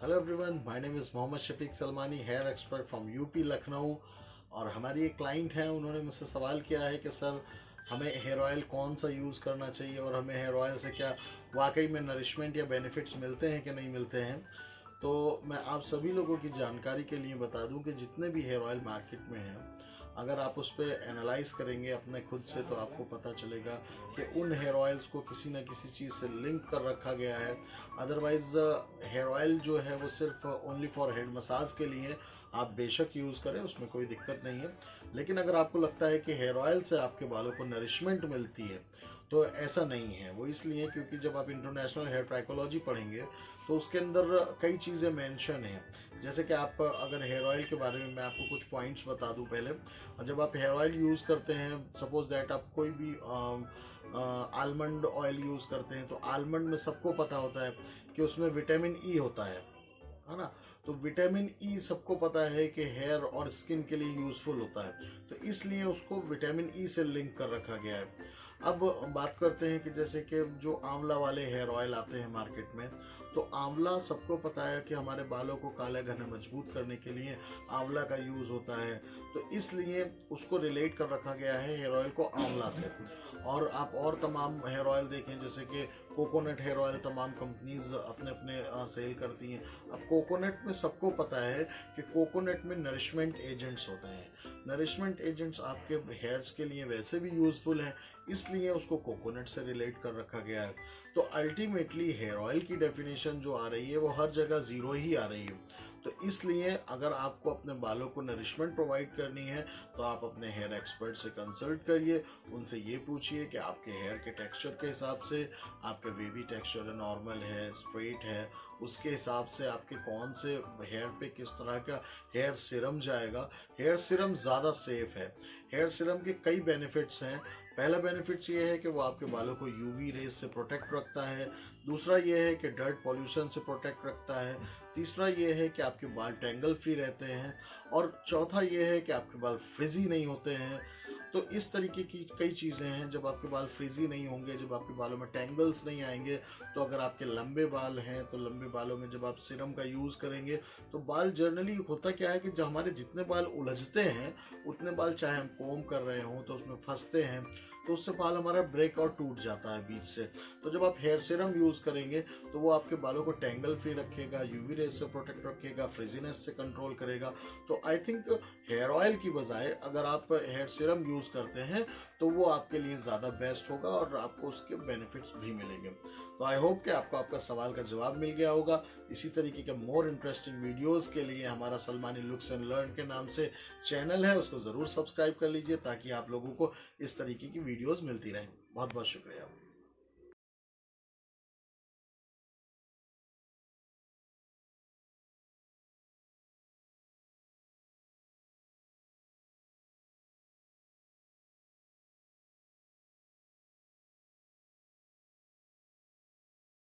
Hello everyone, my name is Mohammad Shafiq Salmani, hair expert from UP Lucknow. और हमारी एक क्लाइंट हैं, उन्होंने मुझसे सवाल किया है कि सर हमें हेयर ऑयल कौन सा यूज़ करना चाहिए और हमें हेयर ऑयल से क्या वाकई में नरिशमेंट या बेनिफिट्स मिलते हैं कि नहीं मिलते हैं। तो मैं आप सभी लोगों की जानकारी के लिए बता दूं कि जितने भी हेयर ऑयल मार्केट में हैं, अगर आप उस पर एनालाइज करेंगे अपने खुद से तो आपको पता चलेगा कि उन हेयर ऑयल्स को किसी न किसी चीज़ से लिंक कर रखा गया है। अदरवाइज़ हेयर ऑयल जो है वो सिर्फ ओनली फॉर हेड मसाज के लिए आप बेशक यूज़ करें, उसमें कोई दिक्कत नहीं है। लेकिन अगर आपको लगता है कि हेयर ऑयल से आपके बालों को नरिशमेंट मिलती है तो ऐसा नहीं है। वो इसलिए क्योंकि जब आप इंटरनेशनल हेयर ट्राइकोलॉजी पढ़ेंगे तो उसके अंदर कई चीज़ें मेंशन हैं। जैसे कि आप अगर हेयर ऑयल के बारे में मैं आपको कुछ पॉइंट्स बता दूं पहले। जब आप हेयर ऑयल यूज़ करते हैं, सपोज दैट आप कोई भी आलमंड ऑयल यूज़ करते हैं, तो आलमंड में सबको पता होता है कि उसमें विटामिन ई होता है ना। तो विटामिन ई सबको पता है कि हेयर और स्किन के लिए यूज़फुल होता है, तो इसलिए उसको विटामिन ई से लिंक कर रखा गया है। अब बात करते हैं कि जैसे कि जो आंवला वाले हेयर ऑयल आते हैं मार्केट में, तो आंवला सबको पता है कि हमारे बालों को काले घने मजबूत करने के लिए आंवला का यूज़ होता है, तो इसलिए उसको रिलेट कर रखा गया है हेयर ऑयल को आंवला से। और आप और तमाम हेयर ऑयल देखें, जैसे कि कोकोनट हेयर ऑयल तमाम कंपनीज अपने अपने सेल करती हैं। अब कोकोनट में सबको पता है कि कोकोनट में नरिशमेंट एजेंट्स होते हैं। नरिशमेंट एजेंट्स आपके हेयर्स के लिए वैसे भी यूज़फुल हैं, इसलिए उसको कोकोनट से रिलेट कर रखा गया है। तो अल्टीमेटली हेयर ऑयल की डेफिनेशन जो आ रही है वो हर जगह ज़ीरो ही आ रही है। तो इसलिए अगर आपको अपने बालों को नरिशमेंट प्रोवाइड करनी है तो आप अपने हेयर एक्सपर्ट से कंसल्ट करिए। उनसे ये पूछिए कि आपके हेयर के टेक्सचर के हिसाब से, आपके वेवी टेक्सचर है, नॉर्मल है, स्ट्रेट है, उसके हिसाब से आपके कौन से हेयर पे किस तरह का हेयर सीरम जाएगा। हेयर सीरम ज़्यादा सेफ है। हेयर सीरम के कई बेनिफिट्स हैं। पहला बेनिफिट्स ये है कि वो आपके बालों को यूवी रेज से प्रोटेक्ट रखता है। दूसरा ये है कि डर्ट पॉल्यूशन से प्रोटेक्ट रखता है। तीसरा ये है कि आपके बाल टेंगल फ्री रहते हैं। और चौथा ये है कि आपके बाल फ्रिजी नहीं होते हैं। तो इस तरीके की कई चीज़ें हैं। जब आपके बाल फ्रिजी नहीं होंगे, जब आपके बालों में टेंगल्स नहीं आएंगे, तो अगर आपके लंबे बाल हैं तो लंबे बालों में जब आप सीरम का यूज़ करेंगे तो बाल जनरली होता क्या है कि जब हमारे जितने बाल उलझते हैं उतने बाल, चाहे हम कोम कर रहे हों तो उसमें फंसते हैं, तो उससे बाल हमारा ब्रेक और टूट जाता है बीच से। तो जब आप हेयर सीरम यूज़ करेंगे तो वो आपके बालों को टेंगल फ्री रखेगा, यूवी रेज से प्रोटेक्ट रखेगा, फ्रिजीनेस से कंट्रोल करेगा। तो आई थिंक हेयर ऑयल की बजाय अगर आप हेयर सीरम यूज़ करते हैं तो वो आपके लिए ज़्यादा बेस्ट होगा और आपको उसके बेनिफिट्स भी मिलेंगे। तो आई होप कि आपको आपका सवाल का जवाब मिल गया होगा। इसी तरीके के मोर इंटरेस्टिंग वीडियोज़ के लिए हमारा सलमानी लुक्स एंड लर्न के नाम से चैनल है, उसको ज़रूर सब्सक्राइब कर लीजिए ताकि आप लोगों को इस तरीके की वीडियोज़ मिलती रहें। बहुत बहुत शुक्रिया।